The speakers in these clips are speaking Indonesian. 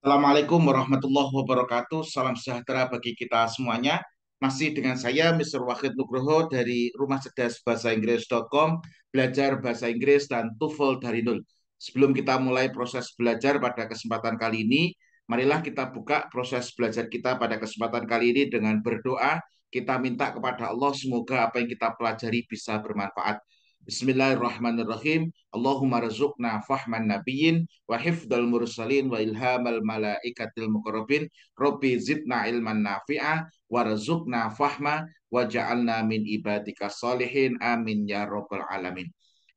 Assalamualaikum warahmatullahi wabarakatuh. Salam sejahtera bagi kita semuanya. Masih dengan saya, Mr. Wahid Nugroho dari Rumah Cerdas Bahasa Inggris.com, belajar bahasa Inggris dan TOEFL dari nol. Sebelum kita mulai proses belajar pada kesempatan kali ini, marilah kita buka proses belajar kita pada kesempatan kali ini dengan berdoa. Kita minta kepada Allah semoga apa yang kita pelajari bisa bermanfaat. Bismillahirrahmanirrahim. Allahumma razukna fahman nabiyyin wa hifdal mursalin wa ilhamal malaikatil muqarrabin. Rabbi zidna ilman nafi'ah warzuqna fahma waja'alna min ibadika solihin. Amin ya rabbal alamin.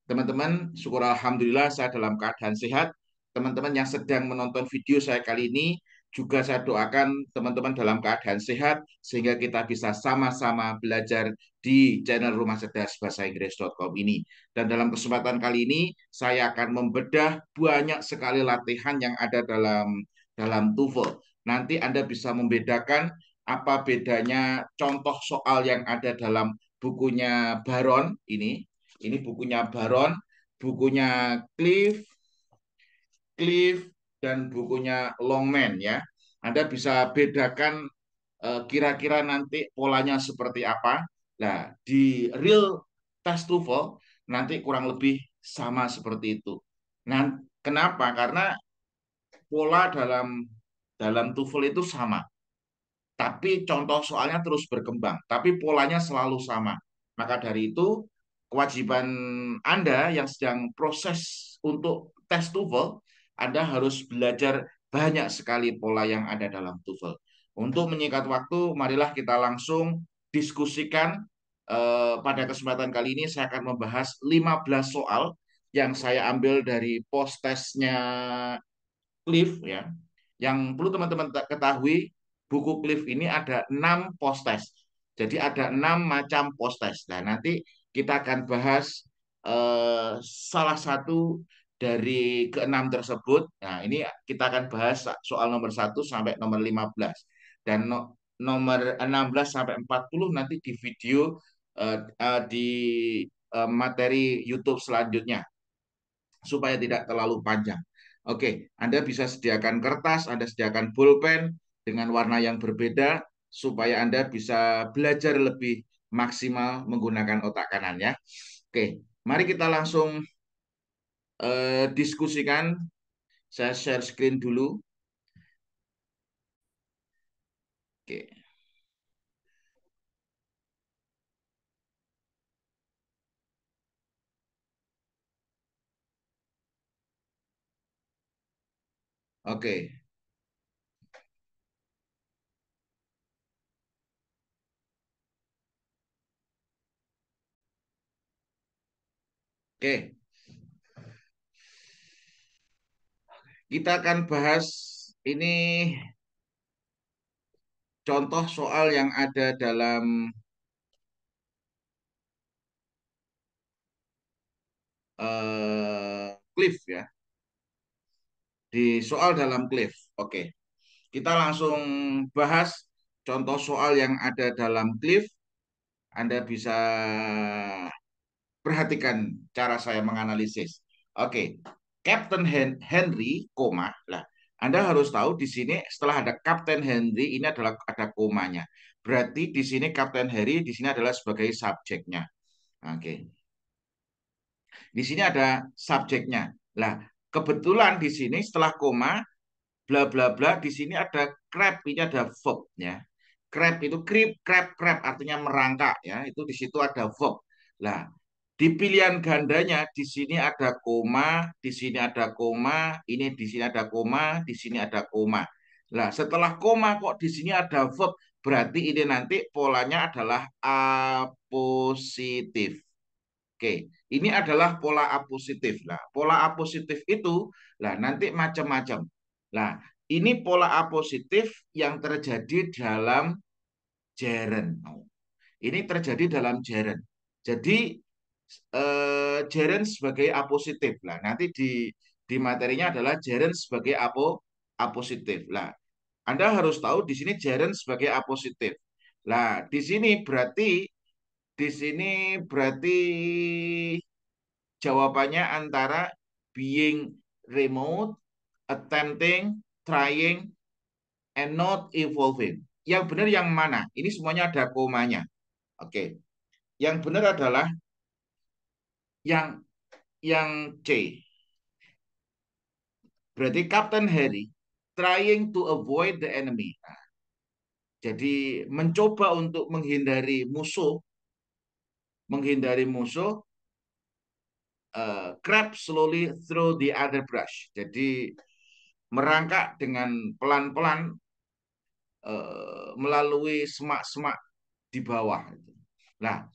Teman-teman, syukur alhamdulillah saya dalam keadaan sehat. Teman-teman yang sedang menonton video saya kali ini juga saya doakan teman-teman dalam keadaan sehat sehingga kita bisa sama-sama belajar di channel Rumah Cerdas Bahasa Inggris.com ini. Dan dalam kesempatan kali ini saya akan membedah banyak sekali latihan yang ada dalam TOEFL. Nanti Anda bisa membedakan apa bedanya contoh soal yang ada dalam bukunya Baron ini. Ini bukunya Baron, bukunya Cliff, dan bukunya Longman ya. Anda bisa bedakan kira-kira nanti polanya seperti apa. Nah, di real test TOEFL nanti kurang lebih sama seperti itu. Nah, kenapa? Karena pola dalam dalam TOEFL itu sama, tapi contoh soalnya terus berkembang, tapi polanya selalu sama. Maka dari itu, kewajiban Anda yang sedang proses untuk tes TOEFL, Anda harus belajar banyak sekali pola yang ada dalam TOEFL. Untuk menyingkat waktu, marilah kita langsung diskusikan. Pada kesempatan kali ini saya akan membahas 15 soal yang saya ambil dari post testnya Cliff ya. Yang perlu teman-teman ketahui, buku Cliff ini ada 6 post test. Jadi ada 6 macam post test. Nah, nanti kita akan bahas salah satu dari keenam tersebut. Nah, ini kita akan bahas soal nomor 1 sampai nomor 15. Dan nomor 16 sampai 40 nanti di video di materi YouTube selanjutnya supaya tidak terlalu panjang. Oke, Anda bisa sediakan kertas, Anda sediakan pulpen dengan warna yang berbeda supaya Anda bisa belajar lebih maksimal menggunakan otak kanan ya. Oke, mari kita langsung diskusikan. Saya share screen dulu. Oke, oke, oke. Kita akan bahas ini contoh soal yang ada dalam Cliff ya. Di soal dalam Cliff. Oke. Kita langsung bahas contoh soal yang ada dalam Cliff. Anda bisa perhatikan cara saya menganalisis. Oke, Captain Henry, koma. Lah, Anda harus tahu di sini setelah ada Captain Henry ini adalah ada komanya. Berarti di sini Captain Henry di sini adalah sebagai subjeknya. Oke. Di sini ada subjeknya. Lah, kebetulan di sini setelah koma bla bla bla di sini ada crab, ini ada verbnya. Crab itu crab artinya merangkak ya, itu di situ ada verb. Lah, di pilihan gandanya di sini ada koma, di sini ada koma, ini di sini ada koma, di sini ada koma. Lah, setelah koma kok di sini ada verb, berarti ini nanti polanya adalah apositif. Oke, ini adalah pola apositif. Lah, pola apositif itu lah nanti macam-macam. Lah, ini pola apositif yang terjadi dalam gerund. Oh, ini terjadi dalam gerund. Jadi gerund sebagai apositif. Lah, nanti di materinya adalah gerund sebagai apositif. Lah, Anda harus tahu di sini gerund sebagai apositif. Lah, di sini berarti jawabannya antara being remote, attempting, trying, and not evolving. Yang benar yang mana? Ini semuanya ada komanya. Oke. Yang benar adalah yang C. Berarti Captain Harry trying to avoid the enemy. Nah, jadi mencoba untuk menghindari musuh, crept slowly through the other brush. Jadi merangkak dengan pelan-pelan melalui semak-semak di bawah. Nah,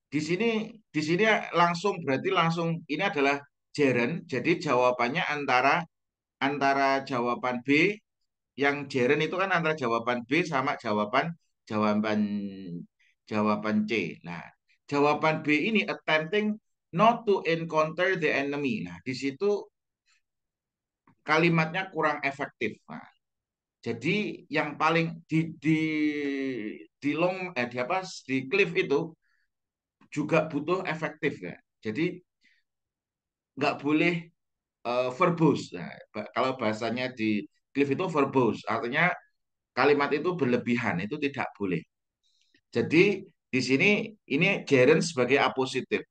di sini langsung ini adalah Jaren. Jadi jawabannya antara antara jawaban B, yang Jaren itu kan antara jawaban B sama jawaban jawaban C. Nah, jawaban B ini attempting not to encounter the enemy. Nah, di situ kalimatnya kurang efektif. Nah, jadi yang paling di apa di cliff itu juga butuh efektif ya. Jadi nggak boleh verbose. Nah, kalau bahasanya di cliff itu verbose, artinya kalimat itu berlebihan, itu tidak boleh. Jadi di sini ini Jaren sebagai apositif,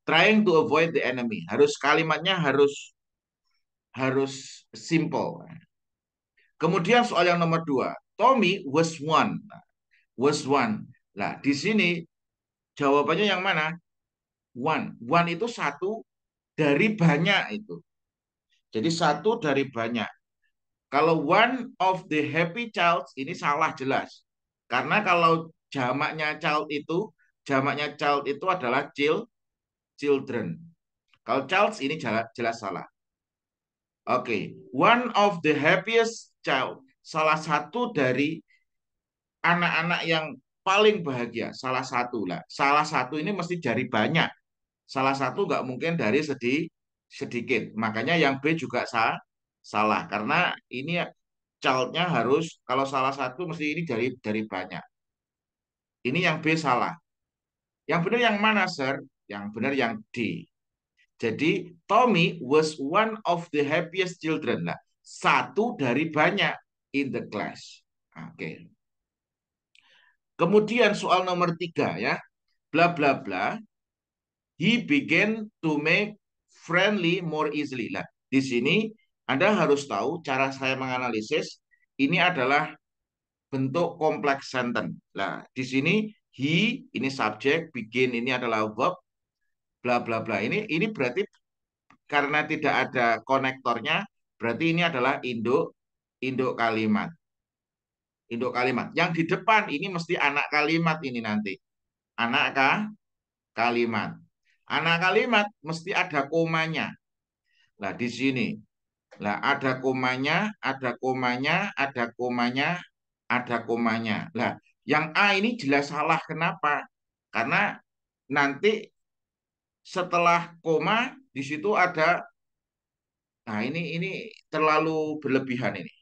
trying to avoid the enemy. Harus kalimatnya harus simple. Kemudian soal yang nomor 2, Tommy was one. Was one. Nah, di sini jawabannya yang mana? One. One itu satu dari banyak itu. Jadi satu dari banyak. Kalau one of the happy child ini salah jelas. Karena kalau jamaknya child itu adalah children. Kalau child ini jelas, jelas salah. Oke, one of the happiest child, salah satu dari anak-anak yang paling bahagia, salah satu lah. Salah satu ini mesti dari banyak. Salah satu nggak mungkin dari sedikit. Makanya yang B juga salah karena ini child-nya harus kalau salah satu mesti ini dari banyak. Ini yang B salah. Yang benar yang mana, Sir? Yang benar yang D. Jadi Tommy was one of the happiest children lah. Satu dari banyak in the class. Oke. Kemudian soal nomor 3 ya. Bla bla bla. He began to make friendly more easily. Lah, di sini Anda harus tahu cara saya menganalisis ini adalah bentuk kompleks sentence. Nah, di sini he ini subjek, begin ini adalah verb, bla bla bla. Ini berarti karena tidak ada konektornya, berarti ini adalah induk induk kalimat. Induk kalimat. Yang di depan ini mesti anak kalimat ini nanti. Anak kalimat. Anak kalimat mesti ada komanya. Nah, di sini. Nah, ada komanya, ada komanya, ada komanya, ada komanya. Nah, yang A ini jelas salah. Kenapa? Karena nanti setelah koma di situ ada, nah ini terlalu berlebihan ini.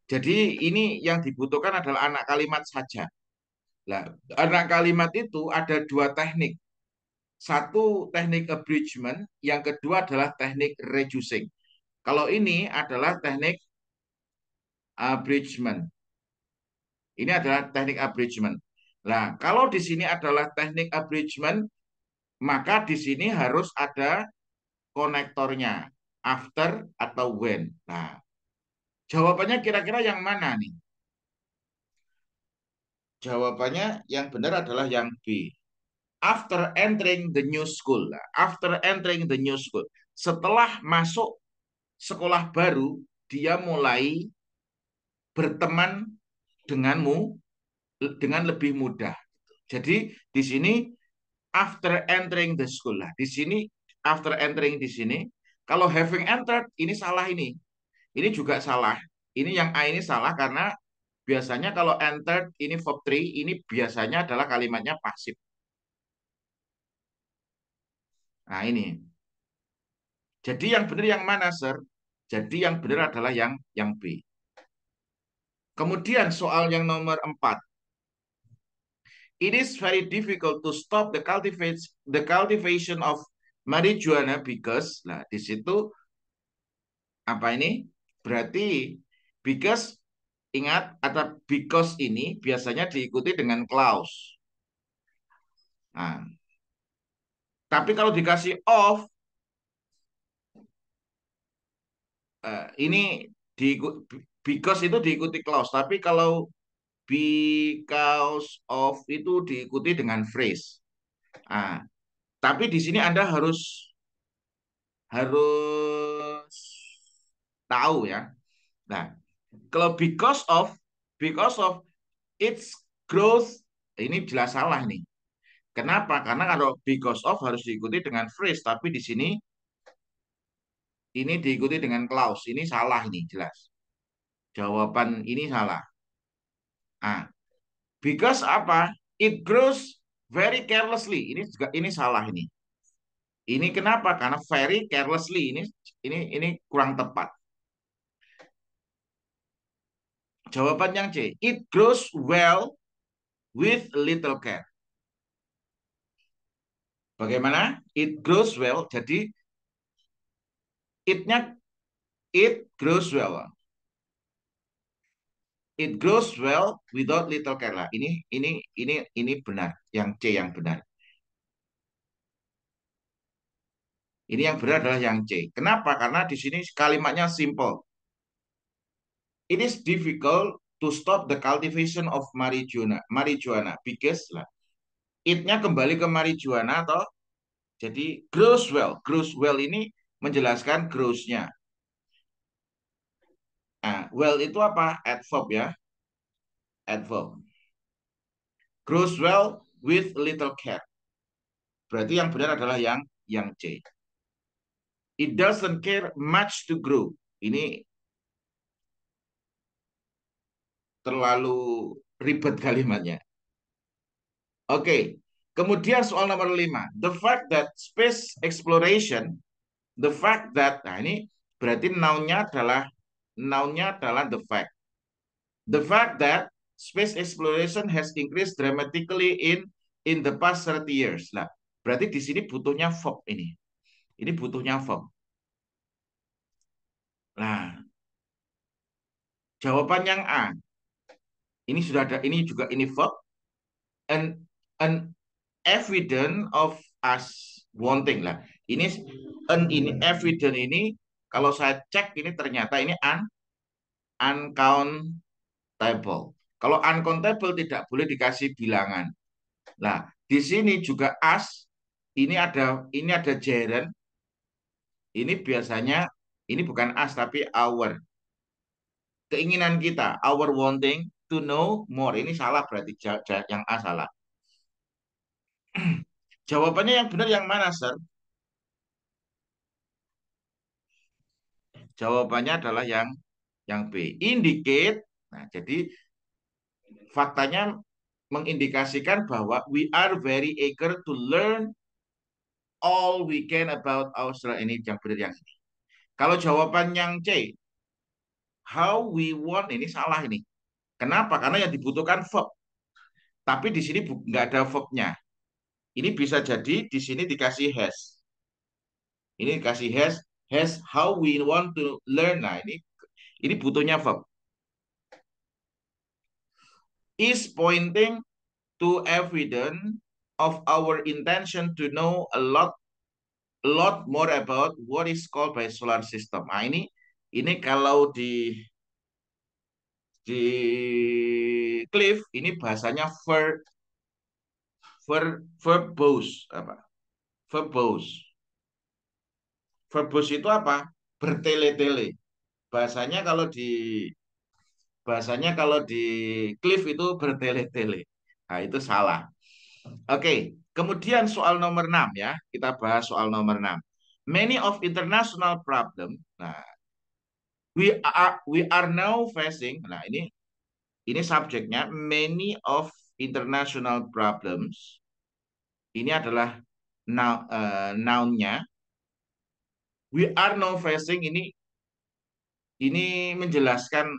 Jadi ini yang dibutuhkan adalah anak kalimat saja. Nah, anak kalimat itu ada dua teknik. Satu teknik abridgment, yang kedua adalah teknik reducing. Kalau ini adalah teknik abridgment. Ini adalah teknik abridgment. Nah, kalau di sini adalah teknik abridgment, maka di sini harus ada konektornya, after atau when. Nah, jawabannya kira-kira yang mana nih? Jawabannya yang benar adalah yang B. After entering the new school. After entering the new school. Setelah masuk sekolah baru, dia mulai berteman denganmu dengan lebih mudah. Jadi di sini after entering the school lah. Di sini after entering di sini, kalau having entered ini salah ini. Ini juga salah. Ini yang A ini salah karena biasanya kalau entered ini verb 3 ini biasanya adalah kalimatnya pasif. Nah, ini. Jadi yang benar yang mana, Sir? Jadi yang benar adalah yang B. Kemudian soal yang nomor 4. It is very difficult to stop the cultivation of marijuana because, nah di situ Apa ini? Berarti because, ingat, atau because ini biasanya diikuti dengan clause. Nah, tapi kalau dikasih of, ini because itu diikuti clause. Tapi kalau because of itu diikuti dengan phrase. Nah, tapi di sini Anda harus harus tahu ya. Nah, kalau because of its growth, ini jelas salah nih. Kenapa? Karena kalau because of harus diikuti dengan phrase, tapi di sini ini diikuti dengan clause. Ini salah, ini jelas. Jawaban ini salah. Ah, because apa? It grows very carelessly. Ini juga ini salah ini. Ini kenapa? Karena very carelessly ini kurang tepat. Jawaban yang C. It grows well with little care. Bagaimana? It grows well. Jadi it-nya it grows well. It grows well without little care lah. Ini benar. Yang C yang benar. Ini yang benar adalah yang C. Kenapa? Karena di sini kalimatnya simple. It is difficult to stop the cultivation of marijuana. Marijuana because lah. It-nya kembali ke marijuana atau jadi grows well. Grows well ini menjelaskan grows-nya. Nah, well itu apa? Adverb ya. Adverb. Grows well with little care. Berarti yang benar adalah yang C. It doesn't care much to grow. Ini terlalu ribet kalimatnya. Oke. Kemudian soal nomor 5. The fact that space exploration, the fact that, nah ini berarti noun-nya adalah the fact. The fact that space exploration has increased dramatically in the past 30 years. Nah, berarti di sini butuhnya verb ini. Ini butuhnya verb. Nah, jawaban yang A. Ini sudah ada, ini juga ini verb. An evidence of us wanting lah. Ini evidence ini kalau saya cek ini ternyata ini uncountable. Kalau uncountable tidak boleh dikasih bilangan. Nah, di sini juga as ini ada gerund. Ini biasanya ini bukan as tapi our. Keinginan kita, our wanting to know more. Ini salah berarti yang A salah. Jawabannya yang benar yang mana, Sir? Jawabannya adalah yang B. Indicate. Nah, jadi faktanya mengindikasikan bahwa we are very eager to learn all we can about Australia. Ini yang benar yang ini. Kalau jawaban yang C, how we want, ini salah ini. Kenapa? Karena yang dibutuhkan verb. Tapi di sini nggak ada verbnya. Ini bisa jadi di sini dikasih has. Ini dikasih has how we want to learn. Nah, ini butuhnya verb. Is pointing to evidence of our intention to know a lot more about what is called by solar system. Nah, ini kalau di Cliff ini bahasanya verbose apa? Verbose. Verbose itu apa? Bertele-tele. Bahasanya kalau di bahasanya kalau di Cliff itu bertele-tele. Nah, itu salah. Oke, kemudian soal nomor 6 ya. Kita bahas soal nomor 6. Many of international problem. Nah, we are now facing. Nah, ini subjeknya many of international problems. Ini adalah noun-nya. We are now facing ini ini menjelaskan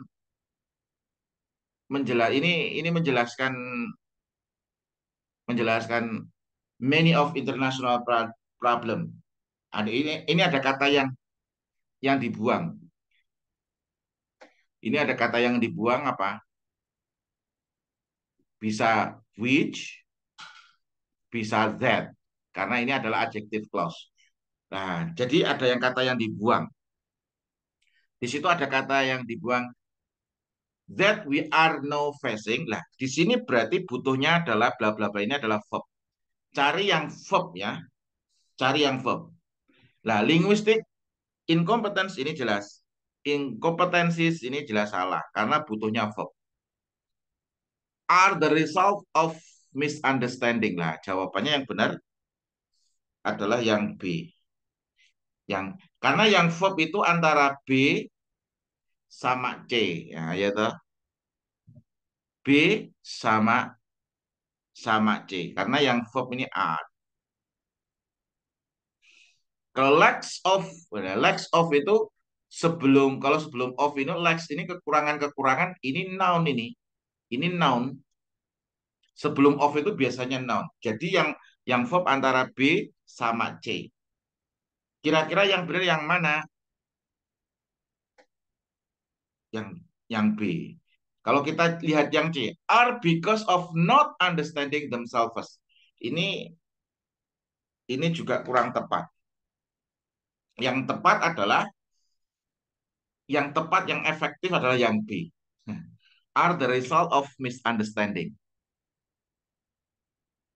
many of international problem. Ini ada kata yang dibuang. Ini ada kata yang dibuang apa? Bisa which, bisa that. Karena ini adalah adjective clause. Nah, jadi ada yang kata yang dibuang. Di situ ada kata yang dibuang that we are now facing. Lah, di sini berarti butuhnya adalah bla bla bla ini adalah verb. Cari yang verb ya, cari yang verb. Lah, linguistic incompetence ini jelas. Incompetencies ini jelas salah karena butuhnya verb. Are the result of misunderstanding. Lah, jawabannya yang benar adalah yang B. Karena yang verb itu antara B sama C ya, ya toh. B sama sama C karena yang verb ini are. Kalau lacks of itu kalau sebelum of ini lacks ini kekurangan-kekurangan ini noun ini. Ini noun. Sebelum of itu biasanya noun. Jadi yang verb antara B sama C. Kira-kira yang benar yang mana? Yang yang B. Kalau kita lihat yang C, are because of not understanding themselves. Ini ini juga kurang tepat. Yang tepat, yang efektif adalah yang B. Are the result of misunderstanding.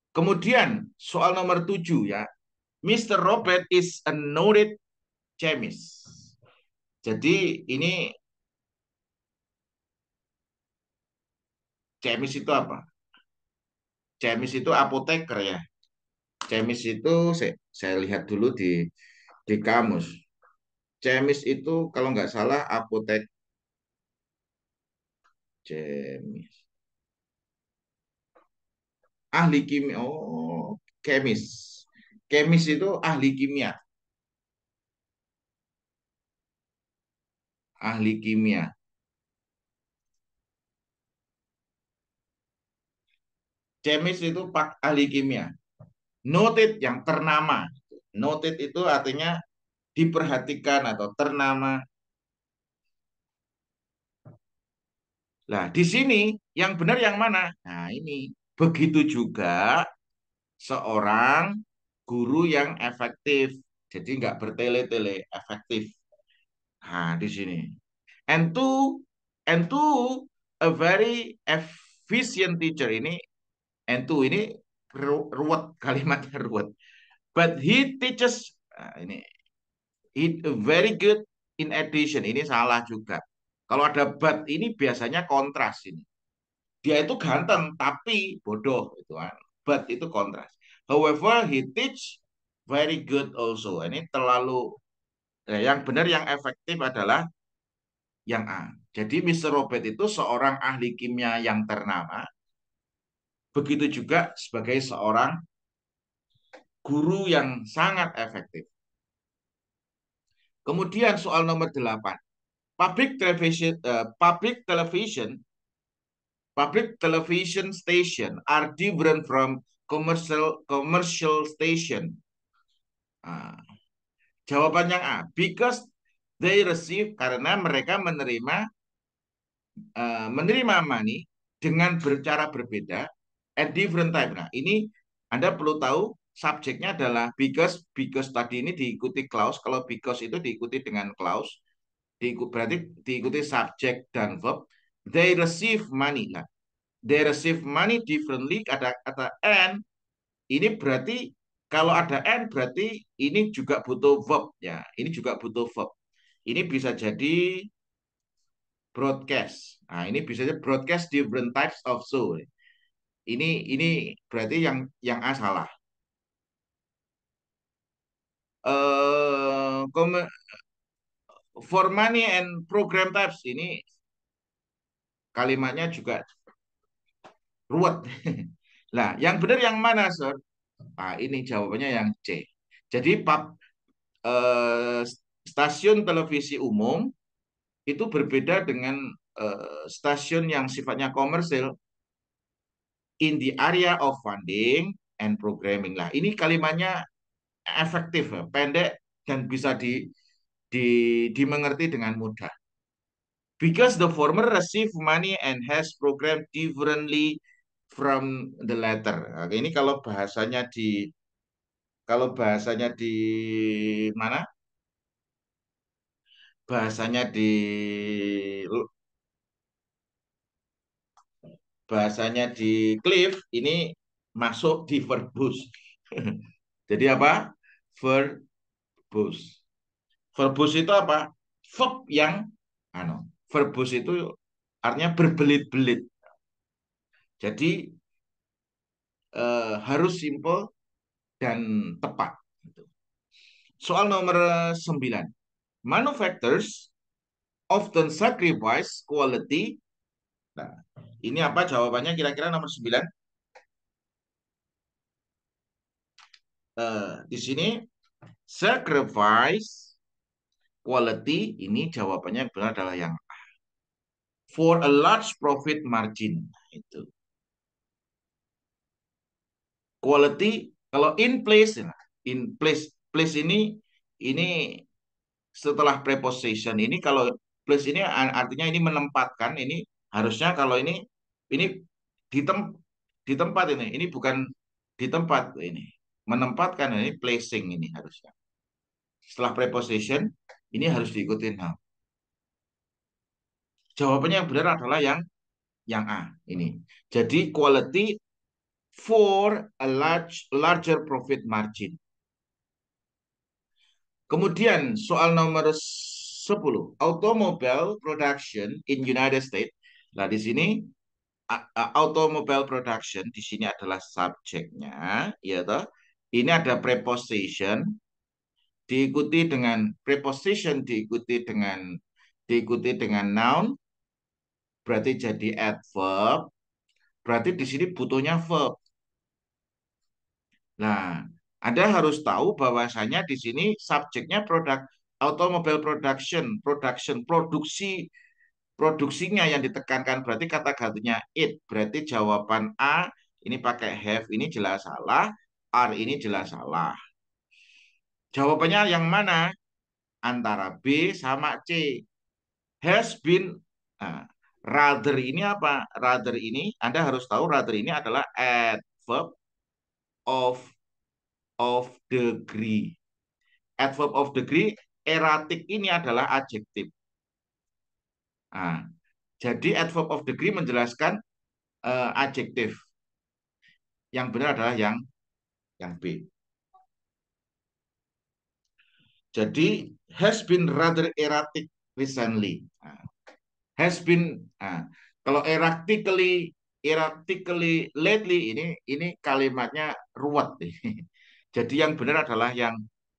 Kemudian soal nomor 7 ya. Mr. Robert is a noted chemist. Jadi ini chemist itu apa? Chemist itu apoteker ya. Chemist itu saya lihat dulu di kamus. Chemist itu kalau nggak salah chemist. Ahli kimia. Oh, chemist. Chemist itu ahli kimia. Ahli kimia. Chemist itu ahli kimia. Noted yang ternama. Noted itu artinya diperhatikan atau ternama. Nah, di sini yang benar yang mana? Nah, ini. Begitu juga seorang guru yang efektif. Jadi nggak bertele-tele, efektif. Nah, di sini. And two, and two, a very efficient teacher ini, and two ini ruwet, kalimatnya ruwet. But he teaches, nah, ini, he very good in addition. Ini salah juga. Kalau ada but ini biasanya kontras ini. Dia itu ganteng tapi bodoh itu kan. But itu kontras. However, he teach very good also. Ini terlalu yang benar yang efektif adalah yang A. Jadi Mr. Robert itu seorang ahli kimia yang ternama. Begitu juga sebagai seorang guru yang sangat efektif. Kemudian soal nomor 8. Public television station are different from commercial station. Nah, jawaban yang A, because they receive karena mereka menerima money dengan cara berbeda at different time. Nah, ini Anda perlu tahu subjeknya adalah because tadi ini diikuti clause. Kalau because itu diikuti dengan clause, berarti diikuti subjek dan verb. They receive money. Nah, they receive money differently. Ada kata and ini berarti kalau ada and berarti ini juga butuh verb ya. Ini juga butuh verb. Ini bisa jadi broadcast. Nah, ini bisa jadi broadcast different types of show. Ini berarti yang A salah. Eh for money and program types ini kalimatnya juga ruwet. Nah, yang benar yang mana, Sir? Nah, ini jawabannya yang C. Jadi eh, stasiun televisi umum itu berbeda dengan stasiun yang sifatnya komersil in the area of funding and programming. Lah, ini kalimatnya efektif, pendek dan bisa dimengerti dengan mudah. Because the former receive money and has program differently from the latter. Nah, ini kalau bahasanya di mana? Bahasanya di Cliff ini masuk di verbose. Jadi apa? Verbose. Verbose itu apa? Verb yang verbose itu artinya berbelit-belit. Jadi harus simple dan tepat. Soal nomor 9. Manufacturers often sacrifice quality. Nah, ini apa jawabannya kira-kira nomor 9? Di sini sacrifice quality, ini jawabannya yang benar adalah yang A. For a large profit margin. Itu. Quality kalau in place ini setelah preposition ini, kalau place ini artinya ini menempatkan, ini harusnya kalau ini di tem di tempat, ini bukan di tempat, ini menempatkan, ini placing, ini harusnya setelah preposition ini harus diikutin now. Jawabannya yang benar adalah yang A ini. Jadi quality for a larger profit margin. Kemudian soal nomor 10, automobile production in United States. Nah, di sini automobile production di sini adalah subjeknya, ya toh. Ini ada preposition diikuti dengan noun, berarti jadi adverb. Berarti di sini butuhnya verb. Nah, Anda harus tahu bahwasanya di sini subjeknya produk automobile production produksinya yang ditekankan, berarti kata gantinya it. Berarti jawaban A ini pakai have, ini jelas salah, are ini jelas salah. Jawabannya yang mana? Antara B sama C. Has been. Nah, rather ini apa? Rather ini Anda harus tahu, rather ini adalah adverb of degree. Adverb of degree, erratic ini adalah adjektif. Nah, jadi adverb of degree menjelaskan adjektif. Yang benar adalah yang B. Jadi has been rather erratic recently. Nah, has been. Nah, kalau erratically lately, ini kalimatnya ruwet. Jadi yang benar adalah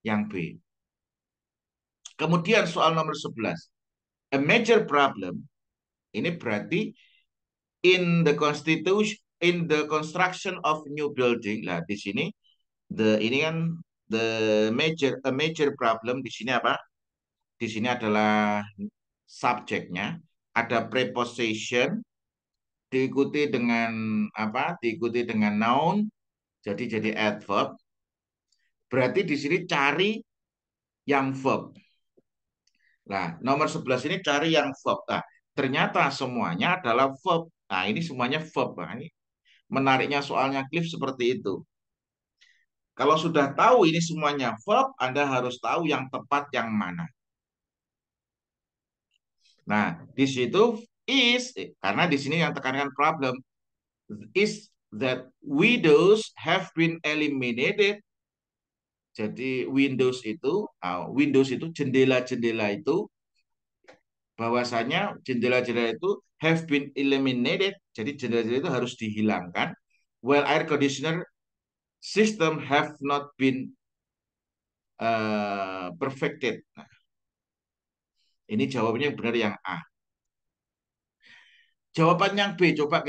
yang B. Kemudian soal nomor 11. A major problem ini berarti in the construction of new building. Lah di sini ini kan a major problem di sini apa? Di sini adalah subjeknya, ada preposition diikuti dengan apa? Diikuti dengan noun, jadi adverb. Berarti di sini cari yang verb. Nah, nomor 11 ini cari yang verb. Nah, ternyata semuanya adalah verb. Nah, ini semuanya verb. Nah, ini menariknya soalnya Cliff seperti itu. Kalau sudah tahu ini semuanya verb, Anda harus tahu yang tepat yang mana. Nah, di situ karena di sini yang tekankan problem, is that windows have been eliminated. Jadi Windows itu jendela-jendela itu, bahwasanya jendela-jendela itu have been eliminated. Jadi jendela-jendela itu harus dihilangkan. While air conditioner system have not been perfected. Nah, ini jawabannya yang benar yang A. Jawaban yang B, coba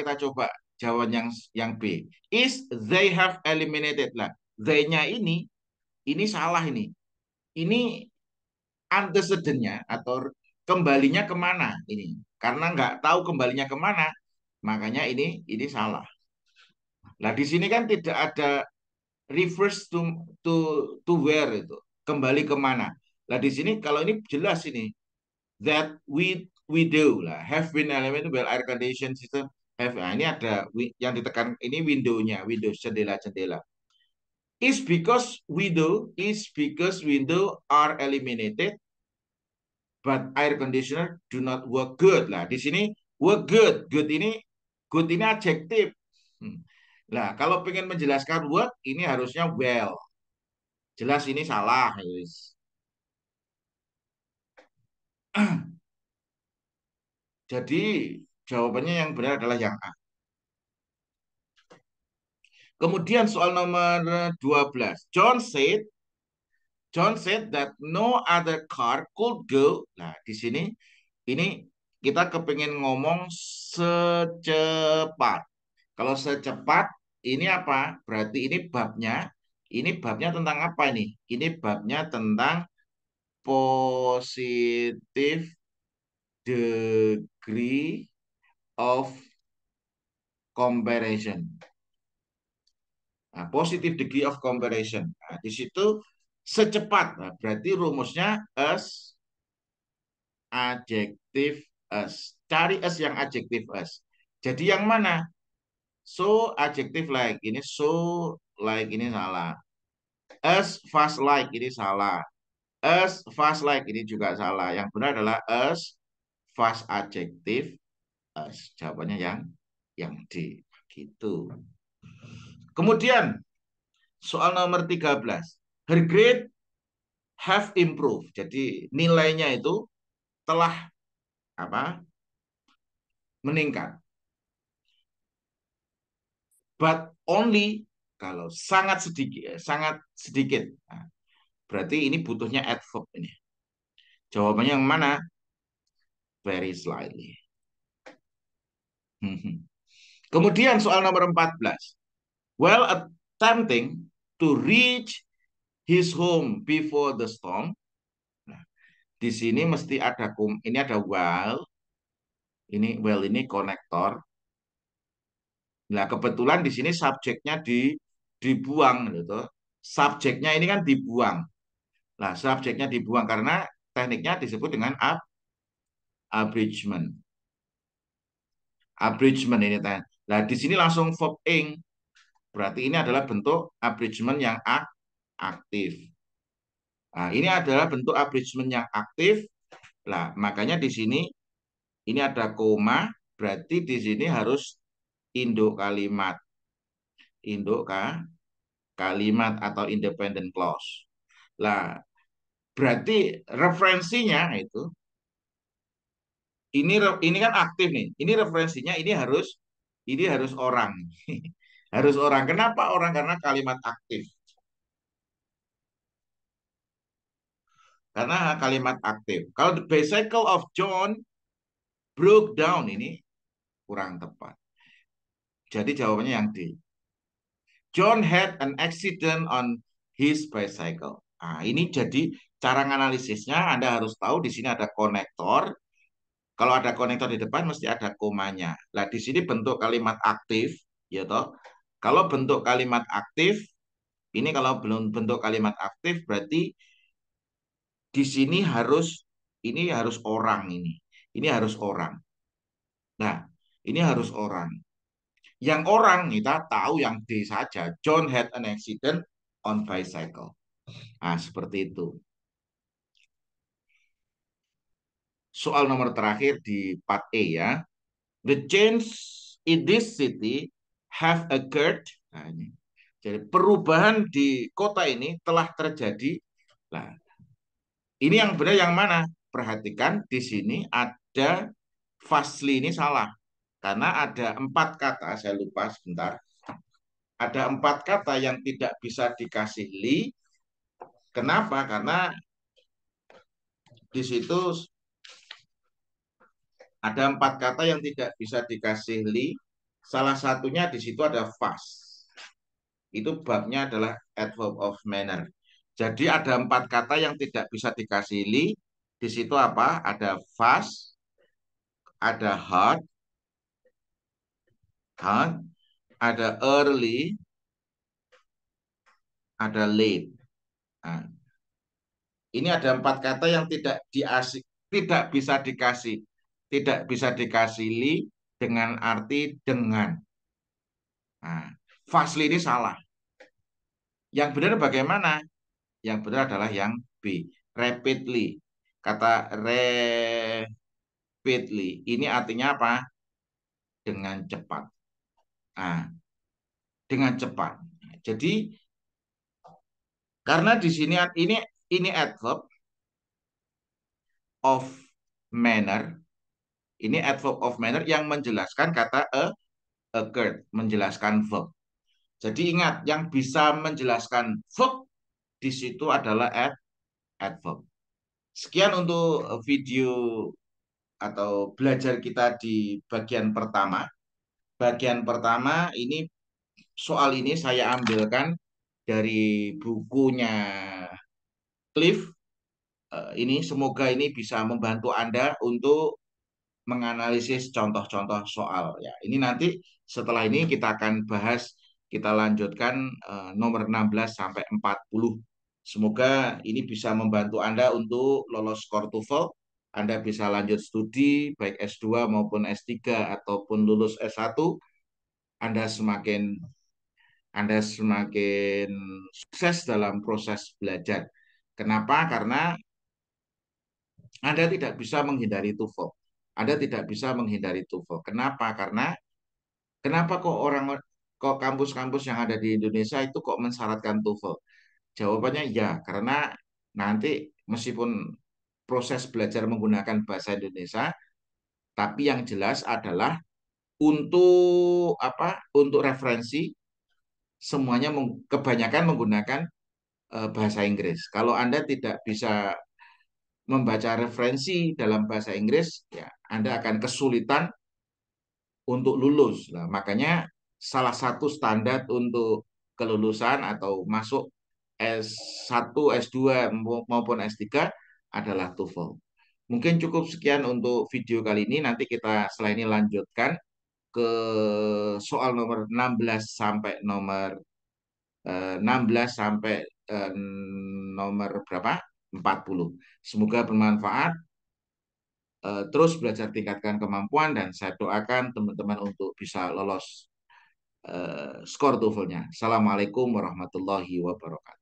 jawaban yang B. Is they have eliminated. Lah, they-nya ini salah ini. Ini antecedent-nya atau kembalinya kemana ini? Karena nggak tahu kembalinya kemana, makanya ini salah. Nah, di sini kan tidak ada reverse to where itu. Kembali kemana? Nah, di sini kalau ini jelas ini. that we do lah. Have been elevated well air condition system. Have, nah, ini ada yang ditekan ini windownya, windows jendela-jendela. Is because window are eliminated but air conditioner do not work good. Lah, di sini work good. Good ini adjektif. Nah, kalau pengen menjelaskan work ini harusnya well. Jelas ini salah, guys. Jadi jawabannya yang benar adalah yang A. Kemudian soal nomor 12. John said that no other car could go. Nah, di sini ini kita kepingin ngomong secepat. Kalau secepat ini apa? Berarti ini babnya tentang apa ini? Ini babnya tentang positive degree of comparison. Nah, positive degree of comparison. Nah, di situ secepat. Nah, berarti rumusnya as adjektif as. Cari as yang adjektif as. Jadi yang mana? So adjektif like ini ini salah. As fast like ini salah. As fast like ini juga salah. Yang benar adalah as fast adjektif as. Jawabannya yang D. Gitu. Kemudian soal nomor 13. Her grade have improved. Jadi nilainya itu telah apa? Meningkat. But only kalau sangat sedikit. Nah, berarti ini butuhnya adverb ini. Jawabannya yang mana? Very slightly. Kemudian soal nomor 14. While attempting to reach his home before the storm. Nah, di sini mesti ada ini ada while. Ini konektor. Nah, kebetulan di sini subjeknya dibuang gitu. Subjeknya ini kan dibuang. Nah, subjeknya dibuang karena tekniknya disebut dengan abridgment. Abridgment ini teh. Nah, di sini langsung verb ing. Berarti ini adalah bentuk abridgment yang aktif. Nah, ini adalah bentuk abridgment yang aktif. Nah, makanya di sini ini ada koma, berarti di sini harus induk kalimat. Induk kalimat atau independent clause. Nah, berarti referensinya itu ini kan aktif nih. Ini referensinya ini harus orang. Harus orang. Kenapa orang? Karena kalimat aktif. Karena kalimat aktif. Kalau the bicycle of John broke down ini kurang tepat. Jadi jawabannya yang D. John had an accident on his bicycle. Nah, ini jadi cara analisisnya Anda harus tahu di sini ada konektor. Kalau ada konektor di depan mesti ada komanya. Nah, di sini bentuk kalimat aktif, ya toh. Kalau bentuk kalimat aktif, ini kalau belum bentuk kalimat aktif berarti di sini harus orang ini. Ini harus orang. Nah, ini harus orang. Yang orang kita tahu yang D saja. John had an accident on bicycle. Nah, seperti itu. Soal nomor terakhir di part E ya. The change in this city have occurred. Nah, ini. Jadi perubahan di kota ini telah terjadi. Nah, ini yang benar yang mana? Perhatikan di sini ada fastly ini salah. Karena ada 4 kata, saya lupa sebentar. Ada 4 kata yang tidak bisa dikasih li. Kenapa? Karena di situ ada 4 kata yang tidak bisa dikasih li. Salah satunya di situ ada fast. Itu babnya adalah adverb of manner. Jadi ada 4 kata yang tidak bisa dikasih li. Di situ apa? Ada fast, ada hard, ada early, ada late. Nah, ini ada 4 kata yang tidak tidak bisa dikasih, tidak bisa dikasih li dengan arti dengan. Nah, fastly ini salah. Yang benar bagaimana? Yang benar adalah yang B, rapidly. Kata rapidly ini artinya apa? Dengan cepat. Nah, dengan cepat. Jadi karena di sini ini adverb of manner, ini adverb of manner yang menjelaskan kata occurred, menjelaskan verb. Jadi ingat, yang bisa menjelaskan verb di situ adalah adverb. Sekian untuk video atau belajar kita di bagian pertama. Bagian pertama ini, soal ini saya ambilkan dari bukunya Cliff. Ini semoga ini bisa membantu Anda untuk menganalisis contoh-contoh soal ya. Ini nanti setelah ini kita akan bahas, kita lanjutkan nomor 16 sampai 40. Semoga ini bisa membantu Anda untuk lolos skor TOEFL. Anda bisa lanjut studi baik S2 maupun S3 ataupun lulus S1. Anda semakin Anda semakin sukses dalam proses belajar. Kenapa? Karena Anda tidak bisa menghindari TOEFL. Anda tidak bisa menghindari TOEFL. Kenapa? Karena kenapa kok kampus-kampus yang ada di Indonesia itu kok mensyaratkan TOEFL? Jawabannya ya, karena nanti meskipun proses belajar menggunakan bahasa Indonesia, tapi yang jelas adalah untuk apa? Untuk referensi semuanya kebanyakan menggunakan bahasa Inggris. Kalau Anda tidak bisa membaca referensi dalam bahasa Inggris, ya Anda akan kesulitan untuk lulus. Nah, makanya salah satu standar untuk kelulusan atau masuk S1, S2 maupun S3 adalah TOEFL. Mungkin cukup sekian untuk video kali ini. Nanti kita setelah ini lanjutkan ke soal nomor 16 sampai nomor 16 sampai eh, nomor berapa? 40. Semoga bermanfaat. Terus belajar tingkatkan kemampuan dan saya doakan teman-teman untuk bisa lolos skor TOEFL-nya. Assalamualaikum warahmatullahi wabarakatuh.